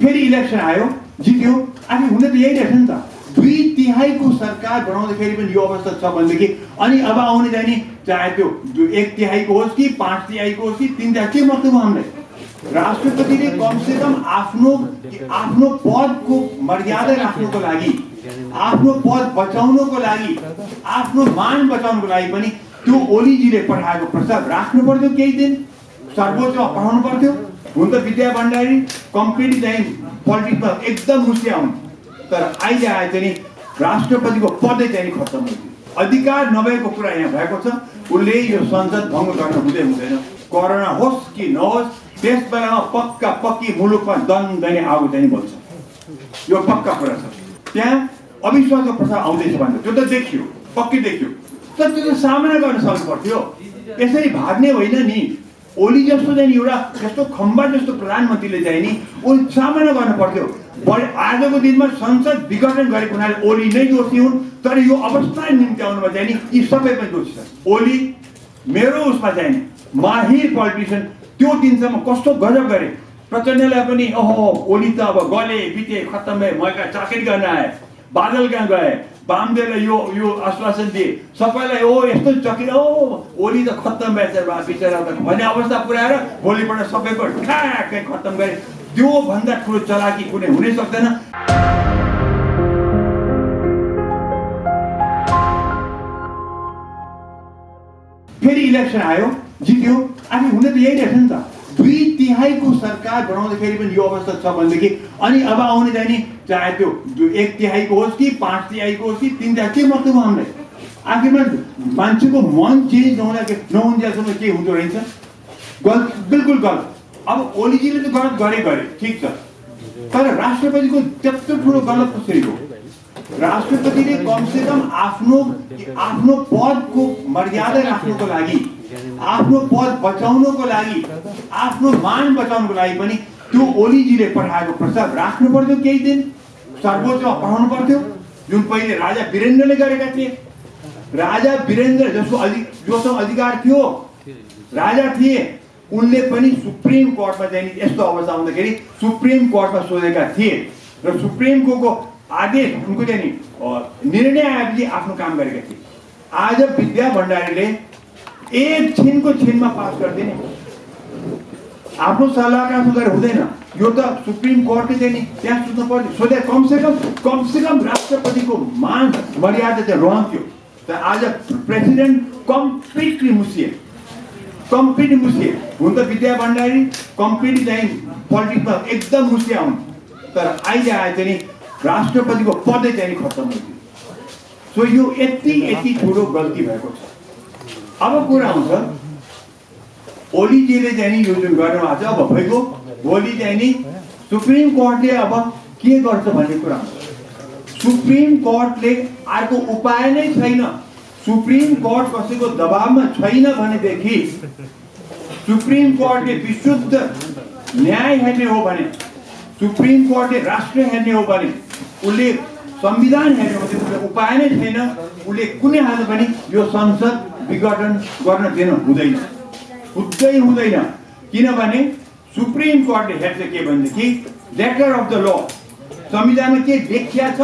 फेरि इलेक्सन आयो, जित्यो। आखिर हुन त यही रहेछ नि त। 2/3 सरकार बनाउँदाखेरि पनि यो अवस्था छ भनेदेखि अनि अब आउने चाहिँ नि चाहे त्यो 1/3 होस् कि 5/3 होस् कि 3/3 के मतलब हामीलाई? राष्ट्रपतिले कमसेकम आफ्नो पदको मर्यादा राख्नुको लागि, आफ्नो पद बचाउनको लागि, आफ्नो मान बचाउनको लागि पनि त्यो ओलीजीले पठाएको प्रस्ताव राख्नु पर्थ्यो। केही दिन सर्वोच्चमा पठाउनु पर्थ्यो। हुन त विद्या भण्डारी कम्प्लिटली चाहिँ पोलिटिक्समा एकदम मुस्या हुन्, तर अहिले आए चाहिँ राष्ट्रपतिको पदै चाहिँ खत्तम हुन्थ्यो। अधिकार नभएको कुरा यहाँ भएको छ। उसले यो संसद भङ्ग गर्न हुँदैन। कोरोना होस् कि नहोस्, त्यस बेलामा पक्की मुलुकमा दनदने आगो चाहिँ बल्छ। यो पक्का कुरा छ। त्यहाँ अविश्वासको प्रस्ताव आउँदैछ भने त्यो त देखियो, पक्कै देखियो, तर त्यो त सामना गर्न सक्नु पर्थ्यो। यसरी भाग्ने होइन नि। ओली जस्तो चाहिँ एउटा जस्तो खम्बा जस्तो प्रधानमन्त्रीले चाहिँ नि ओ सामना गर्नु पर्थ्यो। आजको दिनमा संसद विघटन गरेको हुनाले ओली नै दोषी हुन्, तर यो अवस्था निम्ति आउनुमा चाहिँ नि यी सबै पनि दोषी छन्। ओली मेरो उसमा चाहिँ नि माहिर पोलिटिसियन त्यो दिनसम्म कस्तो गजब गरे। प्रचण्डलाई पनि ओहो ओली त अब गले बिते खत्तम भए, म कहाँ चाकरी गर्न आए, बादल कहाँ गए, वामदेवलाई यो आश्वासन दिए, सबैलाई ओ यस्तो चकिर ओली त खत्तम भएछ बिचरा भन्ने अवस्था पुर्याएर भोलिपल्ट सबैको ठ्याक्कै खत्तम गरे। त्यो भन्दा ठुलो चलाकी कुनै हुनै सक्दैन। फेरि इलेक्सन आयो, जित्यो। आखिर हुन त यही रहेछ नि त। 2/3 सरकार बनाउँदाखेरि पनि यो अवस्था छ भनेदेखि अनि अब आउने चाहिँ नि चाहे त्यो 1/3 होस् कि 5/3 होस् कि 3/3 के मतलब हामीलाई? आखिरमा मान्छेको मन चेन्ज नहुँदासम्म के हुँदो रहेछ? गलत, बिल्कुल गलत। अब ओलीजीले त गलत गरे ठिक छ, तर राष्ट्रपतिको त्यत्रो ठुलो गलत कसरी हो? राष्ट्रपतिले कमसेकम आफ्नो पदको मर्यादा राख्नुको लागि, आफ्नो पद बचाउनको लागि, आफ्नो मान बचाउनको लागि पनि त्यो ओलीजीले पठाएको प्रस्ताव राख्नु पर्थ्यो। केही दिन सर्वोच्चमा पठाउनु पर्थ्यो, जुन पहिले राजा वीरेन्द्रले गरेका थिए। राजा वीरेन्द्र जोसँग अधिकार थियो, राजा थिए, उनले पनि सुप्रिम कोर्टमा चाहिँ यस्तो अवस्था आउँदाखेरि सुप्रिम कोर्टमा सोधेका थिए र सुप्रिम कोर्टको आदेश उनको चाहिँ निर्णय आएपछि आफ्नो काम गरेका थिए। आज विद्या भण्डारीले एक छिनमा पास गरिदिने, आफ्नो सल्लाहकार सुधार हुँदैन। यो त सुप्रिम कोर्टले चाहिँ त्यहाँ सोध्नु पर्ने, सोधे कमसेकम राष्ट्रपतिको मान मर्यादा चाहिँ रहन्थ्यो। तर आज प्रेसिडेन्ट कम्प्लिटली मुसिए। हुन त विद्या भण्डारी कम्प्लिटली चाहिँ पोलिटिक्समा एकदम मुसिया हुन्, तर अहिले आए चाहिँ राष्ट्रपतिको पदै चाहिँ खत्तम हुन्थ्यो। सो यो यति ठुलो गल्ती भएको छ। अब कुरा आउँछ ओलीजीले चाहिँ यो जुन गर्नुभएको छ, अब भइगयो। भोलि चाहिँ नि सुप्रिम कोर्टले अब के गर्छ भन्ने कुरा आउँछ। सुप्रिम कोर्टले अर्को उपाय नै छैन। सुप्रिम कोर्ट कसैको दबावमा छैन भनेदेखि, सुप्रिम कोर्टले विशुद्ध न्याय हेर्ने हो भने, सुप्रिम कोर्टले राष्ट्र हेर्ने हो भने, उसले संविधान हेर्ने हो भने उपाय नै छैन। उसले कुनै हालमा पनि यो संसद विघटन गर्न दिन हुँदैन। किनभने सुप्रिम कोर्टले हेर्छ के भनेदेखि लेटर अफ द ल, संविधानमा के लेखिया छ,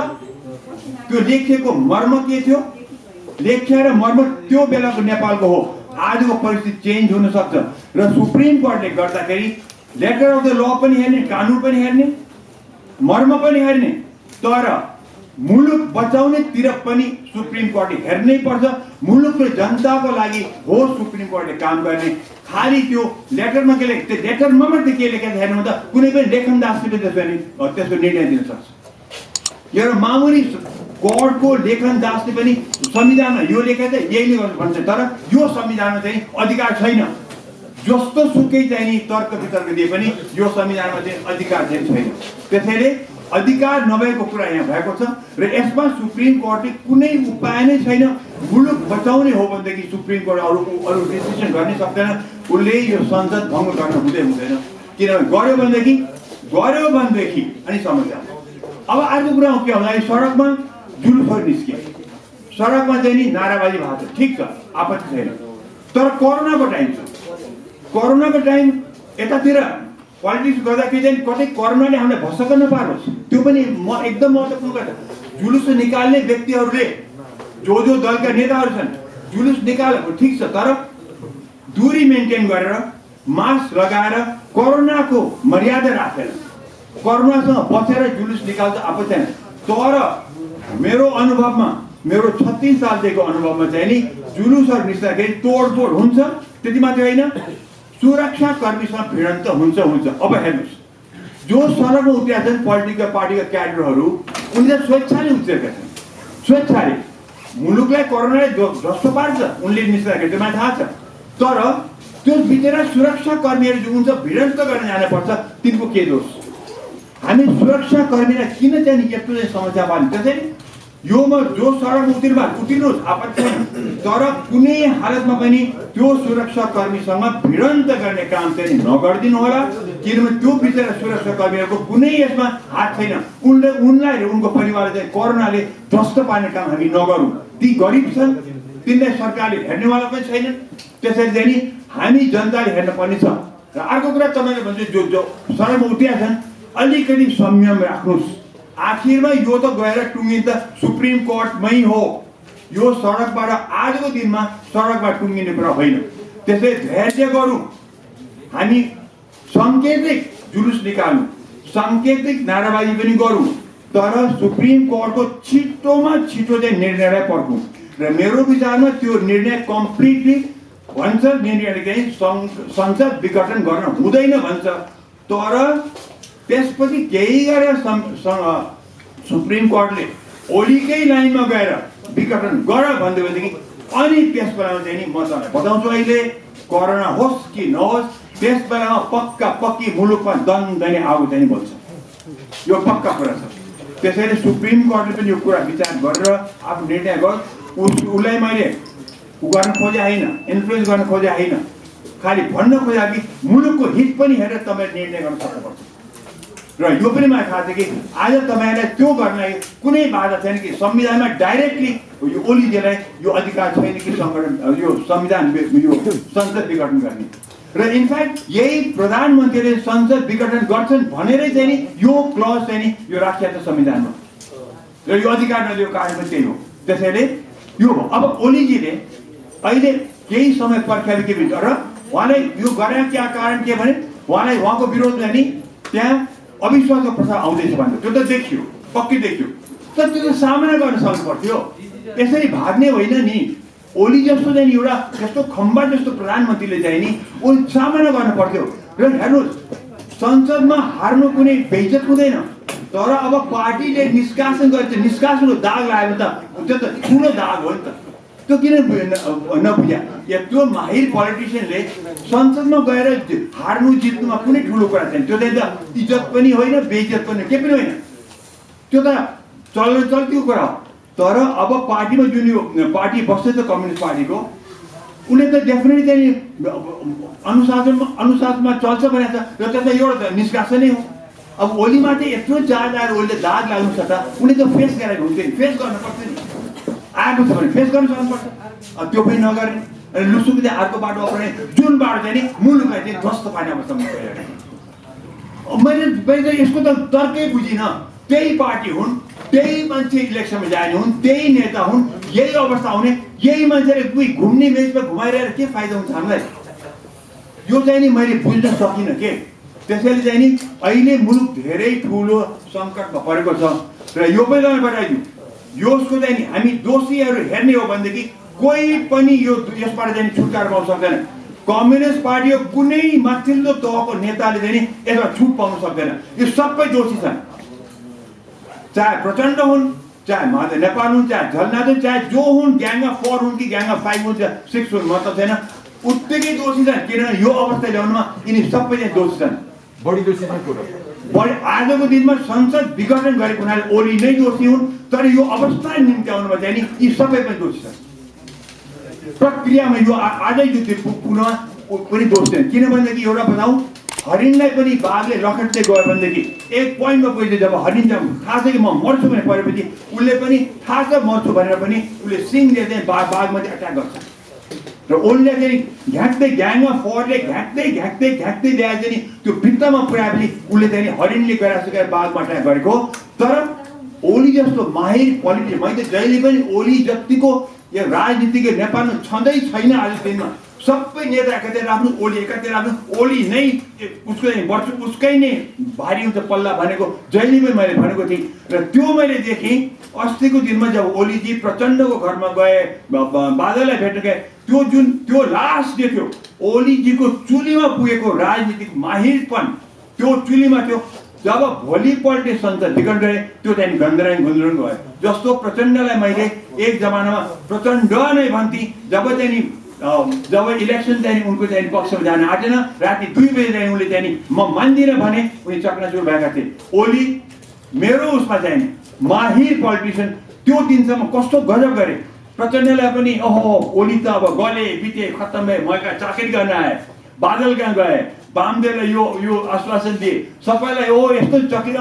त्यो लेखिएको मर्म के थियो, लेख्या र मर्म त्यो बेलाको नेपालको हो। आजको परिस्थिति चेन्ज हुन सक्छ र सुप्रिम कोर्टले गर्दाखेरि लेटर अफ द ल पनि हेर्ने, कानुन पनि हेर्ने, मर्म पनि हेर्ने, तर मुलुक बचाउनेतिर पनि सुप्रिम कोर्टले हेर्नै पर्छ। मुलुक र जनताको लागि हो सुप्रिम कोर्टले काम गर्ने। खालि त्यो लेटरमा के लेख्छ, लेटरमा मात्रै के लेखेको हेर्नु त कुनै पनि लेखनदासले त्यसको निर्णय दिन सक्छ। यो मामुली कोर्टको लेखनदासले पनि संविधानमा यो लेखेको छ यही गर्नु भन्छ, तर यो संविधानमा चाहिँ अधिकार छैन। जस्तो सुकै चाहिँ नि तर्क वितर्क दिए पनि यो संविधानमा चाहिँ अधिकार चाहिँ छैन। त्यसैले अधिकार नभएको कुरा यहाँ भएको छ र यसमा सुप्रिम कोर्टले कुनै उपाय नै छैन। मुलुक बचाउने हो भनेदेखि सुप्रिम कोर्ट अरू डिसिसन गर्नै सक्दैन। उसले यो संसद भङ्ग गर्न हुँदैन। किनभने गर्यो भनेदेखि अनि समस्या। अब अर्को कुरा के होला, सडकमा जुलुसहरू निस्कियो, सडकमा चाहिँ नि नाराबाजी भएको छ, ठिक छ, आपत्ति छैन। तर कोरोनाको टाइम छ, कोरोनाको टाइम यतातिर पोलिटिक्स गर्दाखेरि चाहिँ कतै कोरोनाले हामीलाई भसक्क नपारोस्, त्यो पनि एकदम महत्त्वपूर्ण कुरा। जुलुस निकाल्ने व्यक्तिहरूले जो दलका नेताहरू छन् जुलुस निकालेको ठिक छ, तर दूरी मेन्टेन गरेर मास्क लगाएर कोरोनाको मर्यादा राखेर कोरोनासँग बसेर जुलुस निकाल्छ आपत्ति छैन। तर मेरो अनुभवमा, मेरो 36 सालदेखिको अनुभवमा चाहिँ नि जुलुसहरू निस्कँदाखेरि तोडफोड हुन्छ। त्यति मात्रै होइन, सुरक्षा कर्मीसँग भिडन्त हुन्छ। अब हेर्नुहोस्, जो सडकमा उत्रिएका छन् पोलिटिकल पार्टीका क्याडरहरू, उनले स्वेच्छाले उत्रिएका छन्। स्वेच्छाले मुलुकलाई कोरोनाले ध्वस्त पार्छ उनले निस्कँदाखेरि, त्यो मलाई थाहा छ। तर त्यो भित्र सुरक्षा कर्मीहरू जो हुन्छ भिडन्त गर्न जानुपर्छ, तिनको के दोष? हामी सुरक्षा कर्मीलाई किन चाहिँ यस्तो चाहिँ समस्या पार्ने? त्यसैले योमा जो सडकमा उत्रिनुहोस् आपत्ति छैन, तर कुनै हालतमा पनि त्यो सुरक्षा कर्मीसँग भिडन्त गर्ने काम चाहिँ नगरिदिनु होला। किनभने त्यो बिचरा सुरक्षा कर्मीहरूको कुनै यसमा हात छैन। उनलाई र उनको परिवारलाई चाहिँ कोरोनाले ध्वस्त पार्ने काम हामी नगरौँ। ती गरिब छन्, तिनलाई सरकारले हेर्नेवाला पनि छैनन्। त्यसैले चाहिँ नि हामी जनताले हेर्न पर्ने छ। र अर्को कुरा तपाईँले भन्छ, जो सडकमा उत्रिएका छन् अलिकति संयम राख्नुहोस्। आखिरमा यो त गएर टुङ्गिन त सुप्रिम कोर्टमै हो। यो सडकबाट आजको दिनमा सडकबाट टुङ्गिने कुरा होइन। त्यसैले धैर्य गरौँ। हामी साङ्केतिक जुलुस निकाल्नु, साङ्केतिक नाराबाजी पनि गरौँ, तर सुप्रिम कोर्टको छिटोमा छिटो चाहिँ निर्णयलाई पर्खौँ। र मेरो विचारमा त्यो निर्णय कम्प्लिटली भन्छ, निर्णयले चाहिँ संसद विघटन गर्न हुँदैन भन्छ। तर त्यसपछि केही गरेर सुप्रिम कोर्टले ओलीकै लाइनमा गएर विघटन गर भन्दैदेखि अनि त्यस बेलामा चाहिँ नि म तपाईँलाई बताउँछु, अहिले कोरोना होस् कि नहोस्, त्यस बेलामा पक्की मुलुकमा दन्दने आगो चाहिँ बल्छ। यो पक्का कुरा छ। त्यसैले सुप्रिम कोर्टले पनि यो कुरा विचार गरेर आफ्नो निर्णय गर्छ। उसलाई मैले गर्न खोजे होइन, इन्फ्लुएन्स गर्न खोजे होइन, खालि भन्न खोजे कि मुलुकको हित पनि हेरेर तपाईँले निर्णय गर्न सक्नुपर्छ। र यो पनि मलाई थाहा छ कि आज तपाईँलाई त्यो गर्नलाई कुनै बाधा छैन कि संविधानमा डाइरेक्टली यो ओलीजीलाई यो अधिकार छैन कि सङ्गठन यो संविधान यो संसद विघटन गर्ने। र इनफ्याक्ट यही प्रधानमन्त्रीले संसद विघटन गर्छन् भनेरै चाहिँ नि यो क्लज चाहिँ नि यो राखिएको छ संविधानमा। र यो अधिकार नदिएको कारण पनि त्यही हो। त्यसैले यो अब ओलीजीले अहिले केही समय पर्खाले के भन्छ, र उहाँलाई यो गरेर क्या कारण के भने उहाँलाई उहाँको विरोधमा नि त्यहाँ अविश्वासको प्रस्ताव आउँदैछ भन्दा त्यो त देखियो, पक्कै देखियो। तर त्यो त सामना गर्न सक्नु पर्थ्यो, यसरी भाग्ने होइन नि। ओली जस्तो चाहिँ एउटा जस्तो खम्बा जस्तो प्रधानमन्त्रीले चाहिँ नि ऊ सामना गर्नु पर्थ्यो। र हेर्नुहोस्, संसदमा हार्नु कुनै बेइज्जत हुँदैन, तर अब पार्टीले निष्कासन गर्छ, निष्कासनको दाग लाग्यो त त्यो त ठुलो दाग हो नि त। त्यो किन नबुझ्या? त्यो माहिर पोलिटिसियनले संसदमा गएर हार्नु जित्नुमा कुनै ठुलो कुरा छैन। त्यो चाहिँ त इज्जत पनि होइन, बेइज्जत पनि केही पनि होइन, त्यो त चल्तीको कुरा हो। तर अब पार्टीमा जुन यो पार्टी बस्छ त कम्युनिस्ट पार्टीको, उसले त डेफिनेटली चाहिँ अनुशासनमा चल्छ भनेको छ। र त्यो त एउटा निष्कासनै हो। अब ओलीमा चाहिँ यत्रो चार्ज आएर उसले दाग लाग्नु छ त उसले त फेस गरेको हुन्छ नि, फेस गर्नुपर्छ नि। आएको छ भने फेस गर्न सक्नुपर्छ, त्यो पनि नगर्ने। लुसुक चाहिँ अर्को बाटो अपनाउने, जुन बाटो चाहिँ नि मुलुकलाई चाहिँ ध्वस्त पार्ने अवस्थामा गइरहेको। मैले यसको त तर्कै बुझिनँ। त्यही पार्टी हुन्, त्यही मान्छे इलेक्सनमा जाने हुन्, त्यही नेता हुन्, यही अवस्था हुने, यही मान्छेले कोही घुम्ने मेचमा घुमाइरहेर के फाइदा हुन्छ हामीलाई? यो चाहिँ नि मैले बुझ्न सकिनँ के। त्यसैले चाहिँ नि अहिले मुलुक धेरै ठुलो सङ्कटमा परेको छ। र यो पनि तपाईँ बताइदिउँ, यसको चाहिँ नि हामी दोषीहरू हेर्ने हो भनेदेखि कोही पनि यो यसबाट चाहिँ छुटकारा पाउन सक्दैन। कम्युनिस्ट पार्टीको कुनै माथिल्लो तहको नेताले चाहिँ नि यसमा छुट पाउन सक्दैन। यो सबै दोषी छन्, चाहे प्रचण्ड हुन्, चाहे माधव नेपाल हुन्, चाहे झलनाथ हुन्, चाहे जो हुन्, ग्याङ अफ 4 हुन् कि ग्याङ अफ 5 हुन्, 6 हुन्, मतलब छैन, उत्तिकै दोषी छन्। किनभने यो अवस्था ल्याउनुमा यिनी सबै चाहिँ दोषी छन्। बढी दोषी छन् कुरो बढी आजको दिनमा संसद विघटन गरेको हुनाले ओली नै दोषी हुन्, तर यो अवस्था निम्त्याउनुमा चाहिँ नि यी सबै पनि दोषी छन्। प्रक्रियामा यो आजै यो पुग्नुमा पनि दोष छैन। किनभनेदेखि एउटा बताउँ, हरिणलाई पनि बाघले लखेट्दै गयो भनेदेखि एक पोइन्टमा पुगेपछि जब हरिण चाहिँ थाहा छ कि म मर्छु भने परेपछि उसले पनि थाहा छ मर्छु भनेर पनि उसले सिङले चाहिँ बाघमाथि अट्याक गर्छ। र ओलीले चाहिँ घ्याक्दै ग्याङ अफ फोरले घ्याक्दै ल्याएर चाहिँ त्यो भित्तामा पुऱ्याएपछि उसले चाहिँ हरिणले गरासकेर बाघबाट गरेको। तर ओली जस्तो माहिर पोलिटिक्स मैले जहिले पनि ओली जतिको यो राजनीतिको नेपालमा छँदै छैन आजको दिनमा। सबै नेता एकातिर आफ्नो ओली एकातिर आफ्नो ओली नै उसको वर्ष उसकै नै भारी हुन्छ पल्ला भनेको जहिले पनि मैले भनेको थिएँ। र त्यो मैले देखेँ अस्तिको दिनमा जब ओलीजी प्रचण्डको घरमा गए बादललाई भेट्न गए त्यो लास्ट देख्यो ओलीजीको चुलीमा पुगेको राजनीतिक माहिरपन त्यो चुलीमा थियो। जब भोलिपल्ट संसद विघटन गरे त्यो त्यहाँदेखि गन्दराङ गयो। जस्तो प्रचण्डलाई मैले एक जमानामा प्रचण्ड नै भन्थे जब इलेक्सन चाहिँ उनको चाहिँ पक्षमा जान आँटेन राति 2 बजे चाहिँ उनले चाहिँ म मान्दिनँ भने उनी चकनाचुर भएका थिए। ओली मेरो उसमा चाहिँ माहिर पोलिटिसियन त्यो दिनसम्म कस्तो गजब गरे। प्रचण्डलाई पनि ओहो ओली त अब गले बिते खत्तम भए मका चाकरी गर्न आए बादल कहाँ गए वामदेवलाई यो आश्वासन दिए सबैलाई यस्तो चक्री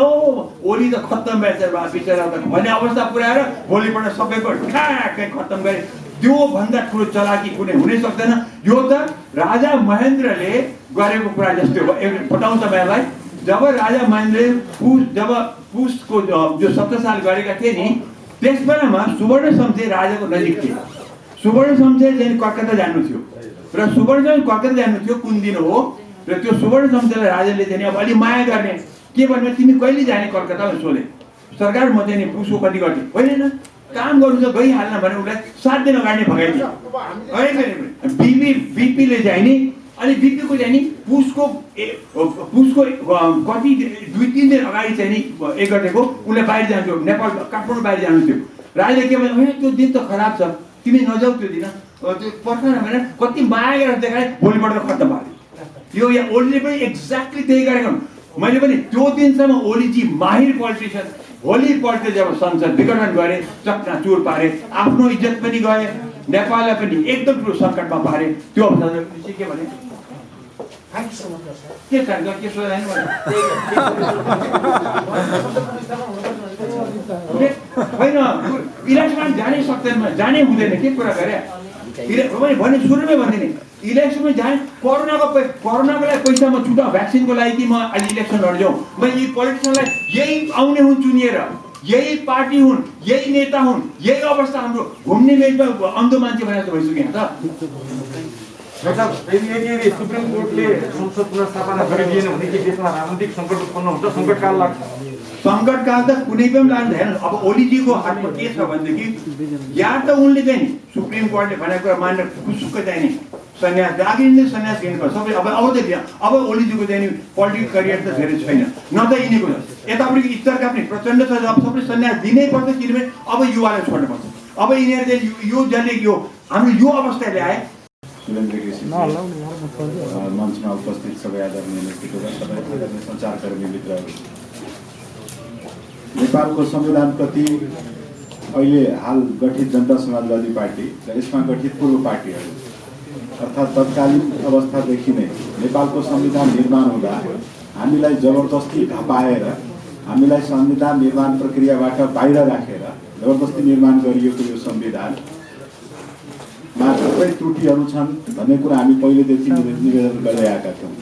ओली त खत्तम भएछ बिचरा भन्ने अवस्था पुर्याएर भोलिपल्ट सबैको ठ्याक्कै खत्तम गरे। त्यो भन्दा ठुलो चलाकी कुनै हुनै सक्दैन। यो त राजा महेन्द्रले गरेको कुरा जस्तै हो। बताउँछ मलाई जब राजा महेन्द्रले पुसको जो 17 साल गरेका थिए नि त्यस बेलामा सुवर्ण शमशेर राजाको नजिक थिए। सुवर्ण शमशेर चाहिँ कलकत्ता जानु थियो र सुवर्ण शमशेर कलकत्ता जानु थियो कुन दिन हो र त्यो सुवर्ण शमशेरलाई राजाले चाहिँ अब अलि माया गर्ने के भन्ने तिमी कहिले जाने कलकत्ता भनेर सोधे। सरकार म चाहिँ पुसको कति गर्थेँ होइन काम गर्नु त गइहाल्न भने उसलाई 7 दिन अगाडि भगाइदियो। बिपीले चाहिँ नि अनि बिपीको चाहिँ नि पुसको कति 2-3 दिन अगाडि चाहिँ नि एक गतेको उसले बाहिर जान्थ्यो नेपाल काठमाडौँ बाहिर जानु थियो। राजाले के भन्यो त्यो दिन त खराब छ तिमी नजाऊ त्यो दिन त्यो पर्खन भनेर कति माया गरेर देखाए भोलिपल्ट खत्तम भयो। यो यहाँ ओलीले पनि एक्ज्याक्टली त्यही गरेको। मैले पनि त्यो दिनसम्म ओलीजी माहिर पोलिटिसियन भोलिपल्ट जब संसद विघटन गरे चकनाचुर पारे आफ्नो इज्जत पनि गए नेपाललाई पनि एकदम ठुलो सङ्कटमा पारे। त्यो अवस्थामा के भने के चाहिन्छ के सोध्दैन होइन इलेक्सनमा जानै सक्दैन जानै हुँदैन के कुरा गरे भने सुरुमै भन्दिनँ इलेक्सनमा जाने कोरोनाको लागि पैसा म छुटा भ्याक्सिनको लागि कि म अहिले इलेक्सन लड जाउँ म यी पोलिटिसियनलाई यही आउने हुन् चुनिएर यही पार्टी हुन् यही नेता हुन् यही अवस्था हाम्रो घुम्ने मेचमा अन्धो मान्छे भनेर भइसक्यो त। यदि सुप्रिम कोर्टले संसद पुनर्स्थापना गरिदिएन भने के देशमा राजनीतिक सङ्कट उत्पन्न हुन्छ सङ्कटकाल लाग्छ। सङ्कटकाल त कुनै पनि लाग्दैन। अब ओलीजीको हातमा के छ भनेदेखि या त उनले चाहिँ सुप्रिम कोर्टले भनेको कुरा मानेर खुसुक्क चाहिँ नि सन्यास आगिने सन्यास लिनुपर्छ सबै। अब अब ओलीजीको चाहिँ नि पोलिटिकल करियर त धेरै छैन न त यिनीको यतापट्टि इच्छाका पनि प्रचण्ड छ अब सबै सन्यास दिनै पर्छ किनभने अब युवालाई छोड्नुपर्छ। अब यिनीहरू चाहिँ यो जसले यो हाम्रो यो अवस्था ल्याए मञ्चमा उपस्थित सबै आदरणीय नेतृत्व सबै सञ्चारकर्मी मित्रहरू नेपालको संविधानप्रति अहिले हाल गठित जनता समाजवादी पार्टी र यसमा गठित पूर्व पार्टीहरू अर्थात् तत्कालीन अवस्थादेखि नै नेपालको संविधान निर्माण हुँदा हामीलाई जबरजस्ती धपाएर हामीलाई संविधान निर्माण प्रक्रियाबाट बाहिर राखेर जबरजस्ती निर्माण गरिएको यो संविधानमा थुप्रै त्रुटिहरू छन् भन्ने कुरा हामी पहिलेदेखि निवेदन गर्दै आएका थियौँ।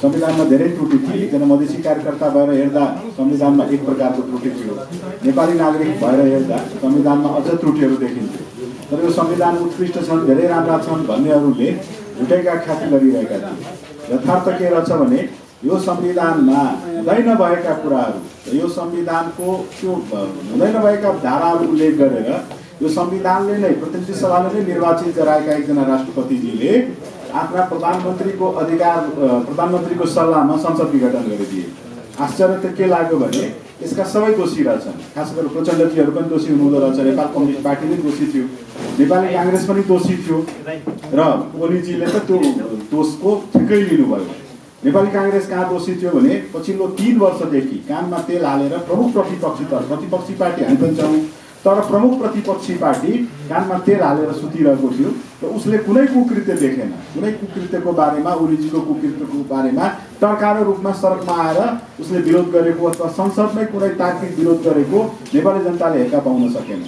संविधानमा धेरै त्रुटि थिए। एकजना मधेसी कार्यकर्ता भएर हेर्दा संविधानमा एक प्रकारको त्रुटि थियो, नेपाली नागरिक भएर हेर्दा संविधानमा अझ त्रुटिहरू देखिन्थ्यो। तर यो संविधान उत्कृष्ट छन् धेरै राम्रा छन् भन्नेहरूले झुटैका ख्याति गरिरहेका थिए। यथार्थ के रहेछ भने यो संविधानमा हुँदै नभएका कुराहरू यो संविधानको त्यो हुँदै नभएका धाराहरू उल्लेख गरेर यो संविधानले नै प्रतिनिधि सभाले नै निर्वाचित गराएका एकजना राष्ट्रपतिजीले आफ्ना प्रधानमन्त्रीको प्रधानमन्त्रीको सल्लाहमा संसद विघटन गरिदिए। आश्चर्य त के लाग्यो भने यसका सबै दोषी रहेछन्। खास गरेर प्रचण्डजीहरू पनि दोषी हुनुहुँदो रहेछ, नेपाल कम्युनिस्ट पार्टी पनि दोषी थियो, नेपाली काङ्ग्रेस पनि दोषी थियो र ओलीजीले त त्यो दोषको ठिकै लिनुभयो। नेपाली काङ्ग्रेस कहाँ दोषी थियो भने पछिल्लो 3 वर्षदेखि कानमा तेल हालेर प्रमुख प्रतिपक्षी पार्टी हामी पनि छौँ तर प्रमुख प्रतिपक्षी पार्टी कानमा तेल हालेर सुतिरहेको थियो र उसले कुनै कुकृत्य देखेन। कुनै कुकृत्यको बारेमा ओलीजीको कुकृत्यको बारेमा टर्कारो रूपमा सडकमा आएर उसले विरोध गरेको अथवा संसदमै कुनै तार्किक विरोध गरेको नेपाली जनताले हेर्न पाउन सकेन।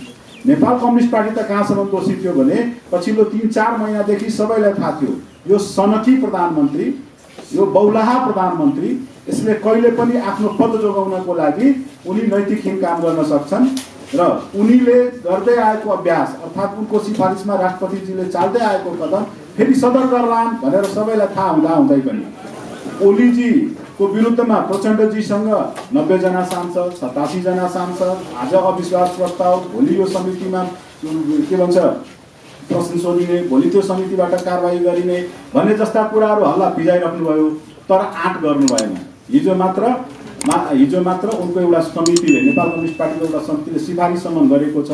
नेपाल कम्युनिस्ट पार्टी त कहाँसम्म दोषी थियो भने पछिल्लो 3-4 महिनादेखि सबैलाई थाहा थियो यो सनकी प्रधानमन्त्री, यो बौलाहा प्रधानमन्त्री, यसले कहिले पनि आफ्नो पद जोगाउनको लागि उनी नैतिकहीन काम गर्न सक्छन् र उनीले गर्दै आएको अभ्यास अर्थात् उनको सिफारिसमा राष्ट्रपतिजीले चाल्दै आएको कदम फेरि सदर गर्लान् भनेर सबैलाई थाहा हुँदै पनि ओलीजीको विरुद्धमा प्रचण्डजीसँग 90 जना सांसद, 87 जना सांसद, आज अविश्वास प्रस्ताव, भोलि यो समितिमा के भन्छ प्रश्न सोधिने, भोलि त्यो समितिबाट कारबाही गरिने भन्ने जस्ता कुराहरू हल्ला भिजाइराख्नुभयो, तर आँट गर्नु भएन। हिजो मात्र उनको एउटा समितिले, नेपाल कम्युनिस्ट पार्टीको एउटा समितिले सिफारिससम्म गरेको छ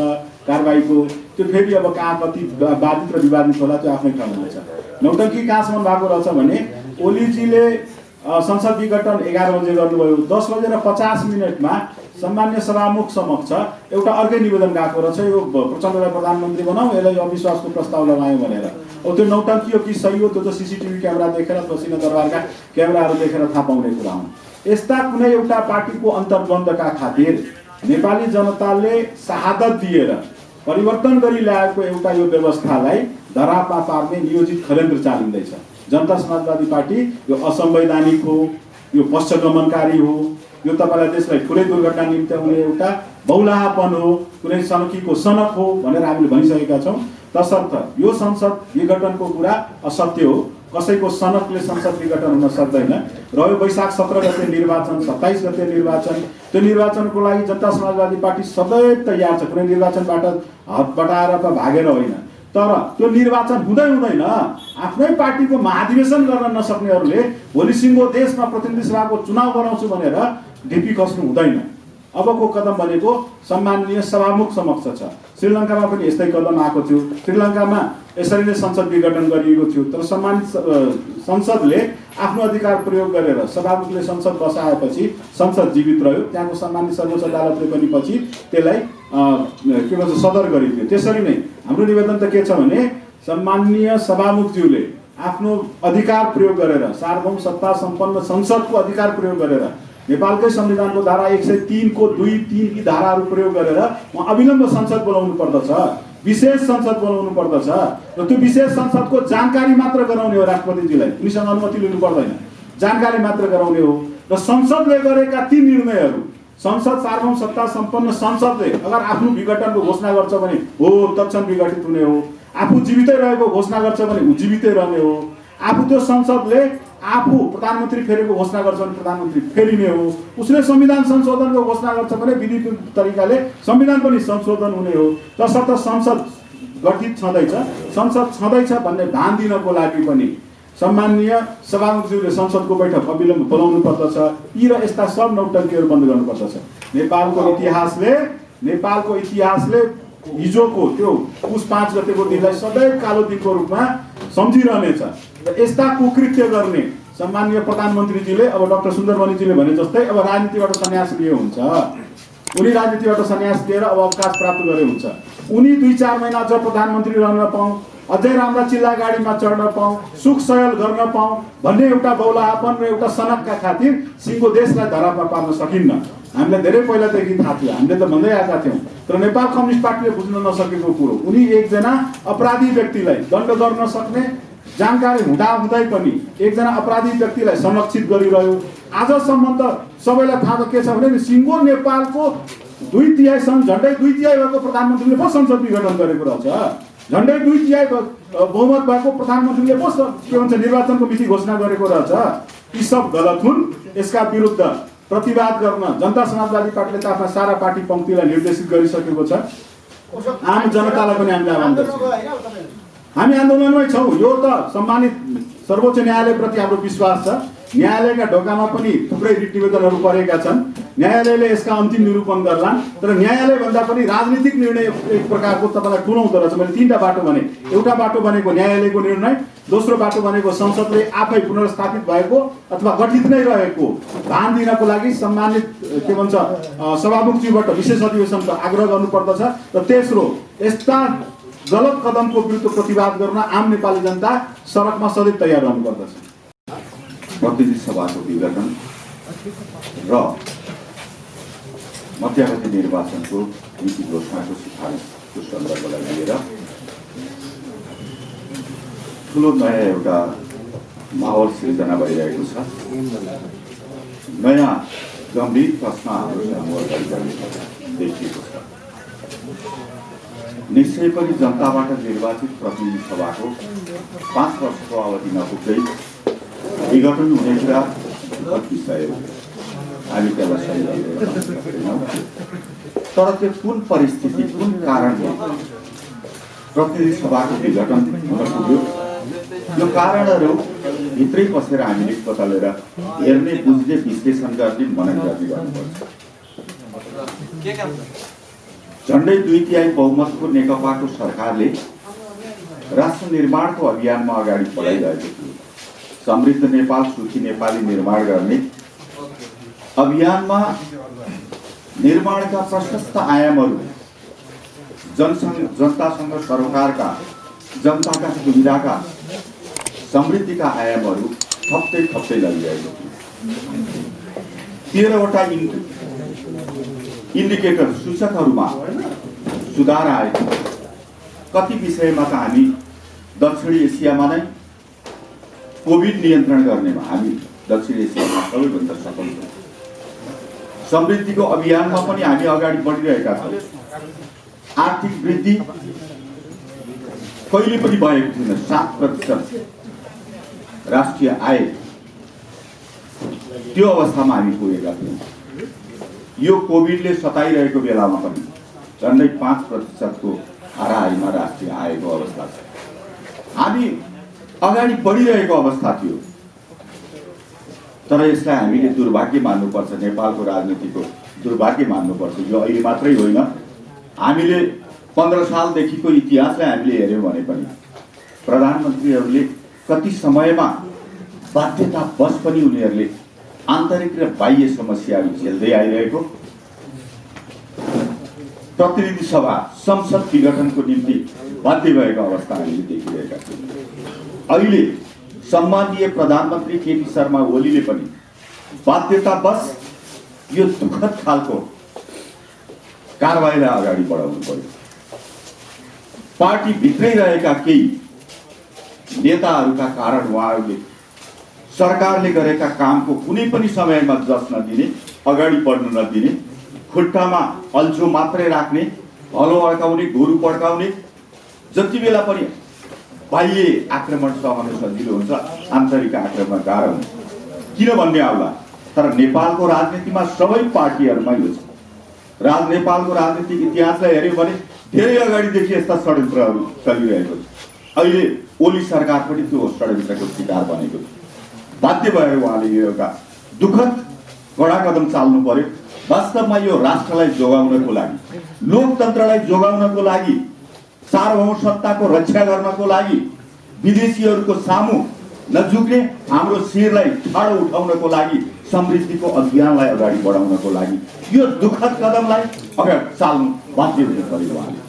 कारबाहीको। त्यो फेरि अब कहाँ कति बाधित र विवादित होला त्यो आफ्नै ठाउँमा छ। नौटङ्की कहाँसम्म भएको रहेछ भने ओलीजीले संसद विघटन 11 बजे गर्नुभयो, 10:50 सम्मान्य सभामुख समक्ष एउटा अर्कै निवेदन गएको रहेछ, यो प्रचण्डलाई प्रधानमन्त्री बनाऊ, यसलाई अविश्वासको प्रस्ताव लगायौँ भनेर। अब त्यो नौटङ्की हो कि सही हो त्यो त सीसीटीभी क्यामेरा देखेर, दक्षिण दरबारका क्यामेराहरू देखेर थाहा पाउने कुरा हुन्। यस्ता कुनै एउटा पार्टीको अन्तर्द्वन्द्वका खातिर नेपाली जनताले शहादत दिएर परिवर्तन गरी ल्याएको एउटा यो व्यवस्थालाई धरापमा पार्ने नियोजित षड्यन्त्र चालिँदैछ। जनता समाजवादी पार्टी यो असंवैधानिक हो, यो पश्चगमनकारी हो, यो तपाईँलाई देशलाई ठुलै दुर्घटना निम्त्याउने एउटा बौलाहापन हो, कुनै सनकीको सनक हो भनेर हामीले भनिसकेका छौँ। तसर्थ यो संसद विघटनको कुरा असत्य हो, कसैको सनकले संसद विघटन हुन सक्दैन। रह्यो वैशाख 17 गते निर्वाचन, 27 गते निर्वाचन, त्यो निर्वाचनको लागि जनता समाजवादी पार्टी सदैव तयार छ, कुनै निर्वाचनबाट हात बटाएर त भागेर होइन। तर त्यो निर्वाचन हुँदैन आफ्नै पार्टीको महाधिवेशन गर्न नसक्नेहरूले भोलि सिङ्गो देशमा प्रतिनिधि सभाको चुनाव गराउँछु भनेर ढिपी खस्नु हुँदैन। अबको कदम भनेको सम्माननीय सभामुख समक्ष छ। श्रीलङ्कामा पनि यस्तै कदम आएको थियो, श्रीलङ्कामा यसरी नै संसद विघटन गरिएको थियो, तर सम्मानित संसदले आफ्नो अधिकार प्रयोग गरेर सभामुखले संसद बसाएपछि संसद जीवित रह्यो। त्यहाँको सम्मानित सर्वोच्च अदालतले पनि पछि त्यसलाई के भन्छ सदर गरिदियो। त्यसरी नै हाम्रो निवेदन त के छ भने सम्माननीय सभामुखज्यूले आफ्नो अधिकार प्रयोग गरेर, सार्वभौम सत्ता सम्पन्न संसदको अधिकार प्रयोग गरेर, नेपालकै संविधानको धारा 103 को 2-3 की धाराहरू प्रयोग गरेर अविलम्ब संसद बोलाउनु पर्दछ, विशेष संसद बोलाउनु पर्दछ र त्यो विशेष संसदको जानकारी मात्र गराउने हो राष्ट्रपतिजीलाई, उनीसँग अनुमति लिनु पर्दैन, जानकारी मात्र गराउने हो। र संसदले गरेका ती निर्णयहरू, संसद सार्वभौम सत्ता सम्पन्न संसदले अगर आफ्नो विघटनको घोषणा गर्छ भने हो तत्क्षण विघटित हुने हो, आफू जीवितै रहेको घोषणा गर्छ भने ऊ जीवितै रहने हो, आफू त्यो संसदले आफू प्रधानमन्त्री फेरेको घोषणा गर्छ भने प्रधानमन्त्री फेरिने हो, उसले संविधान संशोधनको घोषणा गर्छ भने विधिको तरिकाले संविधान पनि संशोधन हुने हो। तसर्थ संसद गठित छँदैछ, संसद छँदैछ भन्ने भान दिनको लागि पनि सम्माननीय सभामुखज्यूले संसदको बैठक अविलम्ब बोलाउनु पर्दछ। यी र यस्ता सब नौटङ्कीहरू बन्द गर्नुपर्दछ। नेपालको इतिहासले हिजोको त्यो पुस 5 गतेको दिनलाई सदैव कालो दिनको रूपमा सम्झिरहनेछ। र यस्ता कुकृत्य गर्ने सम्माननीय प्रधानमन्त्रीजीले अब डाक्टर सुन्दरमणिजीले भने जस्तै अब राजनीतिबाट सन्यास लिए हुन्छ, उनी राजनीतिबाट सन्यास लिएर अब अवकाश प्राप्त गरे हुन्छ, उनी 2-4 महिना अझ प्रधानमन्त्री रहन पाऊँ, अझै राम्रा चिल्ला गाडीमा चढ्न पाऊँ, सुख सयल गर्न पाऊँ भन्ने एउटा बौलाहापन र एउटा सनकका खातिर सिङ्गो देशलाई धरापमा पार्न सकिन्न। हामीलाई धेरै पहिलादेखि थाहा थियो, हामीले त भन्दै आएका थियौँ। तर नेपाल कम्युनिस्ट पार्टीले बुझ्न नसकेको कुरो, उनी एकजना अपराधी व्यक्तिलाई दण्ड गर्न सक्ने जानकारी हुँदाहुँदै पनि एकजना अपराधी व्यक्तिलाई संरक्षित गरिरह्यो। आजसम्म त सबैलाई थाहा के छ भने सिङ्गो नेपालको 2/3 झन्डै 2/3 भएको प्रधानमन्त्रीले पो संसद विघटन गरेको रहेछ, झन्डै 2/3 बहुमत भएको प्रधानमन्त्रीले पो के भन्छ निर्वाचनको मिति घोषणा गरेको रहेछ। यी सब गलत हुन्। यसका विरुद्ध प्रतिवाद गर्न जनता समाजवादी पार्टीले त आफ्ना सारा पार्टी पङ्क्तिलाई निर्देशित गरिसकेको छ। आम जनतालाई पनि हामीले आह्वान गर्छौँ, हामी आन्दोलनमै छौँ। यो त सम्मानित सर्वोच्च न्यायालयप्रति हाम्रो विश्वास छ। न्यायालयका ढोकामा पनि थुप्रै रिट निवेदनहरू परेका छन्, न्यायालयले यसका अन्तिम निरूपण गर्लान्। तर न्यायालय भन्दा पनि राजनीतिक निर्णय एक प्रकारको तपाईँलाई ठुलाउँदो रहेछ। मैले 3टा बाटो भने, एउटा बाटो भनेको न्यायालयको निर्णय, दोस्रो बाटो भनेको संसदले आफै पुनर्स्थापित भएको अथवा गठित नै रहेको भान दिनको लागि सम्मानित के भन्छ सभामुखज्यूबाट विशेष अधिवेशनको आग्रह गर्नुपर्दछ। र तेस्रो यस्ता गलत कदमको विरुद्ध प्रतिवाद गर्न आम नेपाली जनता सडकमा सदैव तयार रहनुपर्दछ। प्रतिनिधि सभाको विघटन र मध्यावधि निर्वाचनको नीति घोषणाको सिफारिस को सन्दर्भलाई लिएर ठुलो नयाँ एउटा माहौल सिर्जना भइरहेको छ। नयाँ गम्भीर प्रश्न हाम्रो समूह अगाडि देखिएको छ। निश्चय पनि जनताबाट निर्वाचित प्रतिनिधि सभाको 5 वर्षको अवधि नपुग्दै विघटन हुने कुरा दुःखद विषय हो। हामी त्यसलाई सही लिएर सक्दैनौँ। तर त्यो कुन परिस्थिति, कुन कारणले प्रतिनिधि सभाको विघटन हुन पुग्यो, यो कारणहरू भित्रै बसेर हामीले बदलेर हेर्ने, बुझ्ने, विश्लेषण गर्ने, मनन गर्ने गर्नुपर्छ। झन्डै 2/3 बहुमतको नेकपाको सरकारले राष्ट्र निर्माणको अभियानमा अगाडि बढाइरहेको थियो। समृद्ध नेपाल, सुखी नेपाली निर्माण गर्ने अभियानमा निर्माणका प्रशस्त आयामहरू, जनतासँग सरोकारका, जनताका सुविधाका, समृद्धिका आयामहरू थप्दै लगिरहेको थियो। 13वटा इन्डिकेटर सूचकहरूमा सुधार आएको। कति विषयमा त हामी दक्षिण एसियामा नै कोभिड नियन्त्रण गर्नेमा हामी दक्षिण एसियामा सबैभन्दा सफल छौँ। समृद्धिको अभियानमा पनि हामी अगाडि बढिरहेका छौँ। आर्थिक वृद्धि कहिले पनि भएको थिएन। 7% राष्ट्रिय आय, त्यो अवस्थामा हामी पुगेका थियौँ। यो कोभिडले सताइरहेको बेलामा पनि झन्डै 5% हाराहारीमा राष्ट्रिय आयको अवस्था छ। हामी अगाडि बढिरहेको अवस्था थियो। तर यसलाई हामीले दुर्भाग्य मान्नुपर्छ, नेपालको राजनीतिको दुर्भाग्य मान्नुपर्छ। यो अहिले मात्रै होइन, हामीले 15 सालदेखिको इतिहासलाई हामीले हेऱ्यौँ भने पनि प्रधानमन्त्रीहरूले कति समयमा बाध्यतावश पनि उनीहरूले आन्तरिक र बाह्य समस्याहरू झेल्दै आइरहेको, प्रतिनिधि सभा, संसद विघटनको निम्ति बाध्य भएको अवस्था हामीले देखिरहेका छौँ। अहिले सम्माननीय प्रधानमन्त्री केपी शर्मा ओलीले पनि बाध्यतावश यो दुःखद खालको कारबाहीलाई अगाडि बढाउनु पर्यो। पार्टी भित्रै रहेका केही नेताहरूका कारण उहाँहरूले सरकारले गरेका कामको कुनै पनि समयमा जस नदिने, अगाडि बढ्न नदिने, खुट्टामा अल्छो मात्रै राख्ने, हलो अड्काउने, गोरु पड्काउने, जति बेला पनि बाह्य आक्रमण सहन सजिलो हुन्छ, आन्तरिक आक्रमण गाह्रो हुन्छ। किन भन्ने आउला, तर नेपालको राजनीतिमा सबै पार्टीहरूमा यो छ। नेपालको राजनीतिक इतिहासलाई हेऱ्यौँ भने धेरै अगाडिदेखि यस्ता षड्यन्त्रहरू चलिरहेको छ। अहिले ओली सरकार पनि त्यो षड्यन्त्रको शिकार बनेको छ। बाध्य भएर उहाँले यो एउटा दुःखद कडा कदम चाल्नु पर्यो। वास्तवमा यो राष्ट्रलाई जोगाउनको लागि, लोकतन्त्रलाई जोगाउनको लागि, सार्वभौम सत्ताको रक्षा गर्नको लागि, विदेशीहरूको सामु नझुक्ने, हाम्रो शिरलाई ठाडो उठाउनको लागि, समृद्धिको अभियानलाई अगाडि बढाउनको लागि यो दुःखद कदमलाई अगाडि चाल्नु बाध्य हुनु पर्यो उहाँले।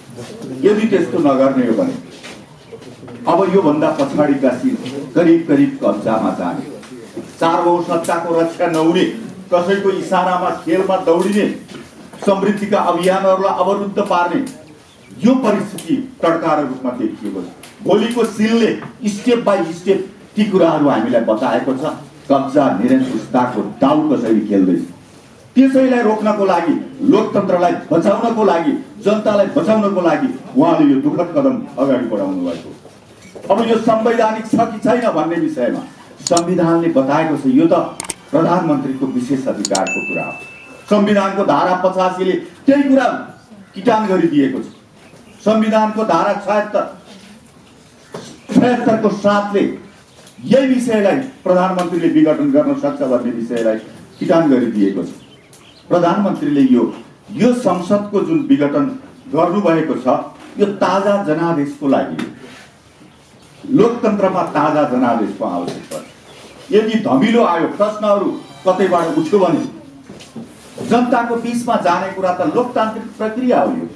यदि त्यस्तो नगर्ने हो भने अब योभन्दा पछाडिका सिन करिब कब्जामा जाने, सार्वभौम सत्ताको रक्षा नहुने, कसैको इसारामा खेलमा दौडिने, समृद्धिका अभियानहरूलाई अवरुद्ध पार्ने यो परिस्थिति टड्कार रूपमा देखिएको छ। भोलिको सिलले स्टेप बाई स्टेप ती कुराहरू हामीलाई बताएको छ। कब्जा निरन्तरताको दाउ कसरी खेल्दैछ, त्यसैलाई रोक्नको लागि, लोकतन्त्रलाई बचाउनको लागि, जनतालाई बचाउनको लागि उहाँले यो दुःखद कदम अगाडि बढाउनु भएको। अब यो संवैधानिक छ कि छैन भन्ने विषयमा संविधानले बताएको छ, यो त प्रधानमन्त्रीको विशेष अधिकारको कुरा हो। संविधानको धारा 85 ले त्यही कुरा किटान गरिदिएको छ। संविधानको धारा 76 को 7 ले यही विषयलाई प्रधानमन्त्रीले विघटन गर्न सक्छ भन्ने विषयलाई किटान गरिदिएको छ। प्रधानमन्त्रीले यो संसदको जुन विघटन गर्नुभएको छ, यो ताजा जनादेशको लागि, लोकतन्त्रमा ताजा जनादेशको आवश्यकता छ। यदि धमिलो आयो, प्रश्नहरू कतैबाट उठ्यो भने जनताको बीचमा जाने कुरा त लोकतान्त्रिक प्रक्रिया हो। यो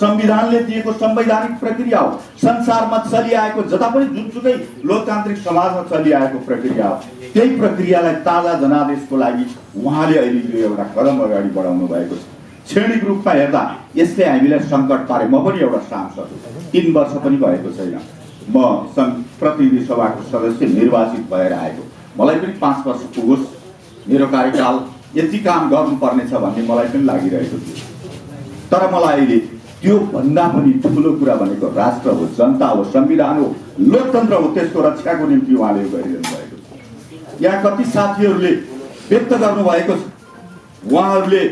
संविधानले दिएको संवैधानिक प्रक्रिया हो। संसारमा चलिआएको, जता पनि जुनसुकै लोकतान्त्रिक समाजमा चलिआएको प्रक्रिया हो। त्यही प्रक्रियालाई ताजा जनादेशको लागि उहाँले अहिले यो एउटा कदम अगाडि बढाउनु भएको छ। श्रेणिक रूपमा हेर्दा यसले हामीलाई सङ्कट पारे। म पनि एउटा सांसद हो, 3 वर्ष पनि भएको छैन। म प्रतिनिधि सभाको सदस्य निर्वाचित भएर आएको। मलाई पनि 5 वर्ष पुगोस्, मेरो कार्यकाल यति काम गर्नुपर्नेछ भन्ने मलाई पनि लागिरहेको थियो। तर मलाई अहिले त्यो भन्दा पनि ठुलो कुरा भनेको राष्ट्र हो, जनता हो, संविधान हो, लोकतन्त्र हो, त्यसको रक्षाको निम्ति उहाँले गरिरहनु भएको छ। यहाँ कति साथीहरूले व्यक्त गर्नुभएको छ, उहाँहरूले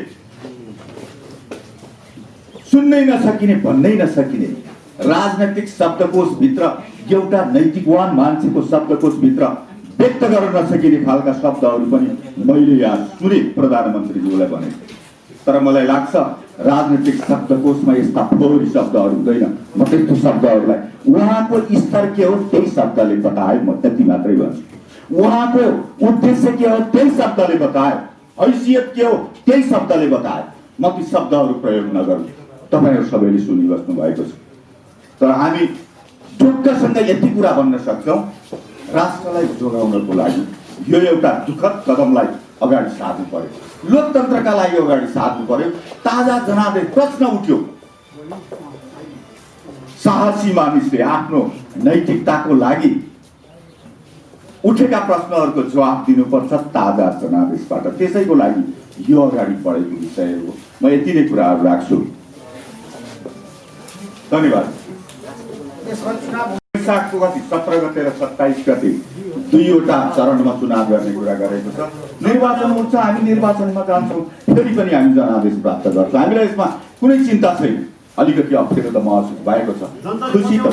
सुन्नै नसकिने, भन्नै नसकिने, राजनैतिक शब्दकोशभित्र एउटा नैतिकवान मान्छेको शब्दकोशभित्र व्यक्त गर्न नसकिने खालका शब्दहरू पनि मैले यहाँ सुने प्रधानमन्त्रीज्यूलाई भने। तर मलाई लाग्छ राजनैतिक शब्दकोशमा यस्ता फोहोरी शब्दहरू हुँदैन। म त्यस्तो शब्दहरूलाई उहाँको स्तर के हो त्यही शब्दले बताए, म त्यति मात्रै भन्छु। उहाँको उद्देश्य के हो त्यही शब्दले बताए, हैसियत के हो त्यही शब्दले बताए। म ती शब्दहरू प्रयोग नगर्नु, तपाईँहरू सबैले सुनिबस्नु भएको छ। तर हामी ढुक्कसँग यति कुरा भन्न सक्छौँ, राष्ट्रलाई जोगाउनको लागि यो एउटा दुःखद कदमलाई अगाडि सार्नु पर्यो, लोकतन्त्रका लागि अगाडि सार्नु पर्यो। ताजा जनादेश प्रश्न उठ्यो, साहसी मानिसले आफ्नो नैतिकताको लागि उठेका प्रश्नहरूको जवाब दिनुपर्छ ताजा जनादेशबाट। त्यसैको लागि यो अगाडि बढेको विषय हो। म यति नै कुराहरू राख्छु। धन्यवाद। वैशाखको गति 17 गते र 27 गते 2वटा चरणमा चुनाव गर्ने कुरा गरेको छ। निर्वाचन हुन्छ, हामी निर्वाचनमा जान्छौँ, फेरि पनि हामी जनादेश प्राप्त गर्छौँ। हामीलाई यसमा कुनै चिन्ता छैन। अलिकति अप्ठ्यारो त महसुस भएको छ, खुसी त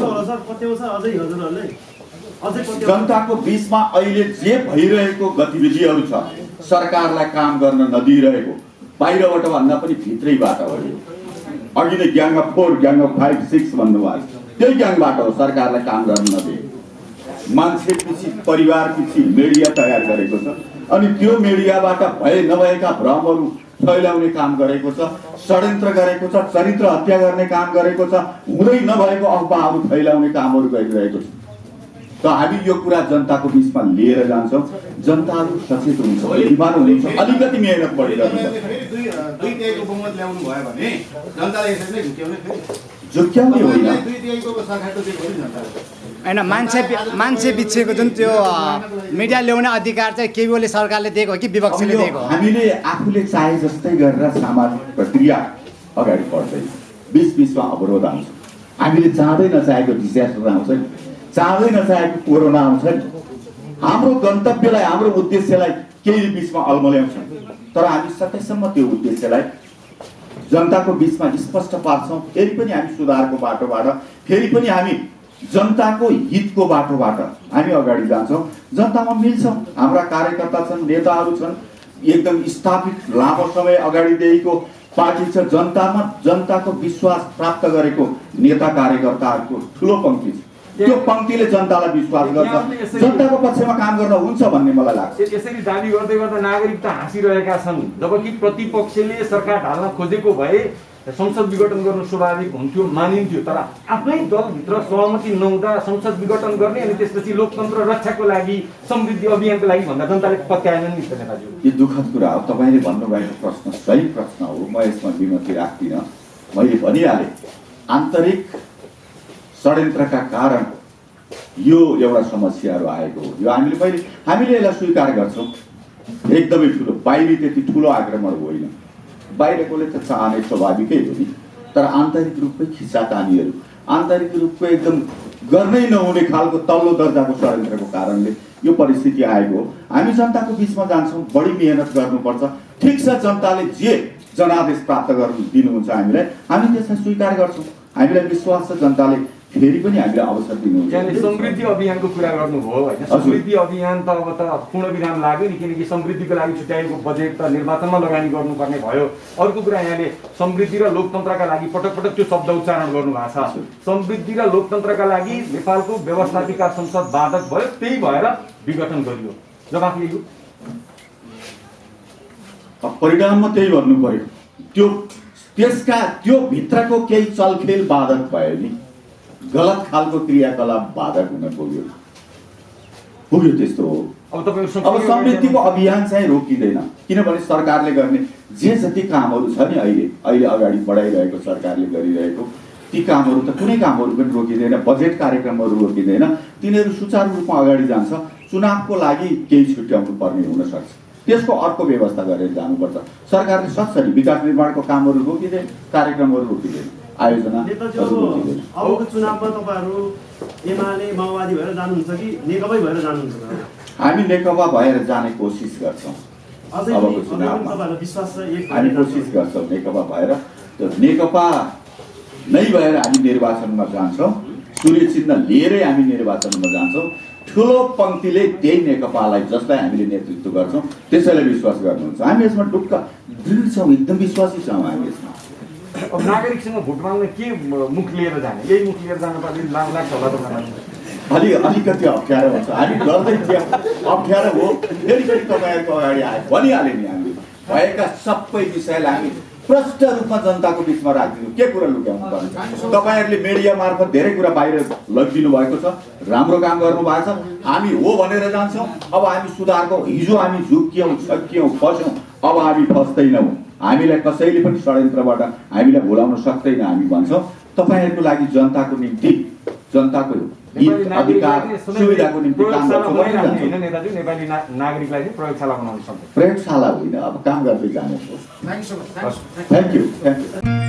जनताको बिचमा अहिले जे भइरहेको गतिविधिहरू छ, सरकारलाई काम गर्न नदिइरहेको, बाहिरबाट भन्दा पनि भित्रैबाट हो। अघि नै ग्याङ अफ 4, ग्याङ अफ 5, 6 भन्नुभयो, त्यही ग्याङबाट हो सरकारलाई काम गर्न नदिए। मान्छे पछि, परिवार पछि मिडिया तयार गरेको छ, अनि त्यो मिडियाबाट भए नभएका भ्रमहरू फैलाउने काम गरेको छ, षड्यन्त्र गरेको छ, चरित्र हत्या गर्ने काम गरेको छ, हुँदै नभएको अफवाहहरू फैलाउने कामहरू गरिरहेको छ। त हामी यो कुरा जनताको बिचमा लिएर जान्छौँ। जनताहरू सचेत हुन्छ, बुद्धिमान हुनुहुन्छ, अलिकति मेहनत बढिरहेको छ। झुक्क्याउने होइन, होइन मान्छे बिछेको जुन त्यो मिडिया ल्याउने अधिकार चाहिँ के ओली सरकारले दिएको हो कि विपक्षले दिएको हो? हामीले आफूले चाहे जस्तै गरेर सामाजिक प्रक्रिया अगाडि बढ्दैन, बिचमा अवरोध आउँछ। हामीले चाहँदै नचाहेको डिजास्टर आउँछ, चाहँदै नचाहेको कोरोना आउँछ। हाम्रो गन्तव्यलाई, हाम्रो उद्देश्यलाई केही बिचमा अल्मल्याउँछ। तर हामी सकेसम्म त्यो उद्देश्यलाई जनताको बिचमा स्पष्ट पार्छौँ। फेरि पनि हामी सुधारको बाटोबाट, फेरि पनि हामी जनताको हितको बाटोबाट हामी अगाडि जान्छौँ। जनतामा मिल्छौँ, हाम्रा कार्यकर्ता छन्, नेताहरू छन्, एकदम स्थापित लामो समय अगाडिदेखिको पार्टी छ। जनतामा जनताको विश्वास प्राप्त गरेको नेता कार्यकर्ताहरूको ठुलो पङ्क्ति छ। त्यो पङ्क्तिले जनतालाई विश्वास गर्छ, जनताको पक्षमा काम गर्न हुन्छ भन्ने मलाई लाग्छ। यसरी दाबी गर्दै गर्दा नागरिकता हाँसिरहेका छन्, जबकि प्रतिपक्षले सरकार ढाल्न खोजेको भए संसद विघटन गर्नु स्वाभाविक हुन्थ्यो, मानिन्थ्यो। तर आफ्नै दलभित्र सहमति नहुँदा संसद विघटन गर्ने अनि त्यसपछि लोकतन्त्र रक्षाको लागि, समृद्धि अभियानको लागि भन्दा जनताले पत्याएनन् नि नेताज्यू। यो दुःखद कुरा हो। तपाईँले भन्नुभएको प्रश्न सही प्रश्न हो, म यसमा विमति राख्दिनँ। मैले भनिहालेँ, आन्तरिक षड्यन्त्रका कारण यो एउटा समस्याहरू आएको हो। यो हामीले यसलाई स्वीकार गर्छौँ, एकदमै ठुलो। बाहिरी त्यति ठुलो आक्रमण होइन, बाहिरकोले त चाहने स्वाभाविकै हो नि। तर आन्तरिक रूपमै खिचातानीहरू, आन्तरिक रूपको एकदम गर्नै नहुने खालको तल्लो दर्जाको षड्यन्त्रको कारणले यो परिस्थिति आएको हो। हामी जनताको बिचमा जान्छौँ, बढी मेहनत गर्नुपर्छ। ठिक छ, जनताले जे जनादेश प्राप्त गर्नु दिनुहुन्छ हामीलाई, हामी त्यसलाई स्वीकार गर्छौँ। हामीलाई विश्वास छ जनताले फेरि पनि हामीलाई अवसर दिनुहुन्छ। यहाँले समृद्धि अभियानको कुरा गर्नुभयो होइन? समृद्धि अभियान त अब त पूर्ण विराम लाग्यो नि, किनकि समृद्धिको लागि छुट्याएको बजेट त निर्वाचनमा लगानी गर्नुपर्ने भयो। अर्को कुरा, यहाँले समृद्धि र लोकतन्त्रका लागि पटक पटक त्यो शब्द उच्चारण गर्नुभएको छ। समृद्धि र लोकतन्त्रका लागि नेपालको व्यवस्थापिका संसद बाधक भयो, त्यही भएर विघटन गरियो। जवाफ लियो, परिणाममा त्यही भन्नु पर्यो। त्यो भित्रको केही चलखेल बाधक भयो नि, गलत खालको क्रियाकलाप बाधक हुन पुग्यो, त्यस्तो हो। अब समृद्धिको अभियान चाहिँ रोकिँदैन, किनभने सरकारले गर्ने जे जति कामहरू छ नि अहिले अगाडि बढाइरहेको सरकारले गरिरहेको ती कामहरू त कुनै कामहरू पनि रोकिँदैन, बजेट कार्यक्रमहरू रोकिँदैन, तिनीहरू सुचारू रूपमा अगाडि जान्छ। चुनावको लागि केही छुट्याउनु पर्ने हुनसक्छ, त्यसको अर्को व्यवस्था गरेर जानुपर्छ। सरकारले सक्छ नि विकास निर्माणको कामहरू रोकिँदैन, कार्यक्रमहरू रोकिँदैन, आयोजना रोकिँदैन। अबको चुनावमा तपाईँहरू एमाले माओवादी भएर जानुहुन्छ कि नेकपै भएर जानुहुन्छ? हामी नेकपा भएर जाने कोसिस गर्छौँ। अझै अबको पनि चुनावमा तपाईँहरूलाई विश्वास छ हामी कोसिस गर्छौँ नेकपा भएर, नेकपा नै भएर हामी निर्वाचनमा जान्छौँ, सूर्य चिन्ह लिएरै हामी निर्वाचनमा जान्छौँ। ठुलो पङ्क्तिले त्यही नेकपालाई जसलाई हामीले नेतृत्व गर्छौँ त्यसैलाई विश्वास गर्नुहुन्छ। हामी यसमा ढुक्क दृढ छौँ, एकदम विश्वासी छौँ हामी यसमा। अब नागरिकसँग भोट माग्न के मुख लिएर जाने? यही मुख लिएर जानु पर्ने लाग्छ होला तपाईँलाई? अलिकति अप्ठ्यारो हुन्छ, हामी गर्दै थियौँ, अप्ठ्यारो हो, फेरि तपाईँहरूको अगाडि आयो भनिहाल्यो नि। हामी भएका सबै विषयलाई हामी प्रष्ट रूपमा जनताको बिचमा राखिदिनु, के कुरा लुक्याउनु पर्छ? तपाईँहरूले मिडिया मार्फत धेरै कुरा बाहिर लगिदिनु भएको छ, राम्रो काम गर्नुभएको छ। हामी हो भनेर जान्छौँ। अब हामी सुधारको, हिजो हामी झुक्क्यौँ, सकियौँ, फस्यौँ, अब हामी फस्दैनौँ। हामीलाई कसैले पनि षड्यन्त्रबाट हामीलाई भुलाउन सक्दैन। हामी भन्छौँ तपाईँहरूको लागि जनताको निम्ति, जनताको हित अधिकार सुविधाको निम्ति काम गर्छौँ। नेपाली नागरिकलाई प्रयोगशाला बनाउन सक्छ। प्रयोगशाला होइन, अब काम गर्दै जाने हो। Thank you.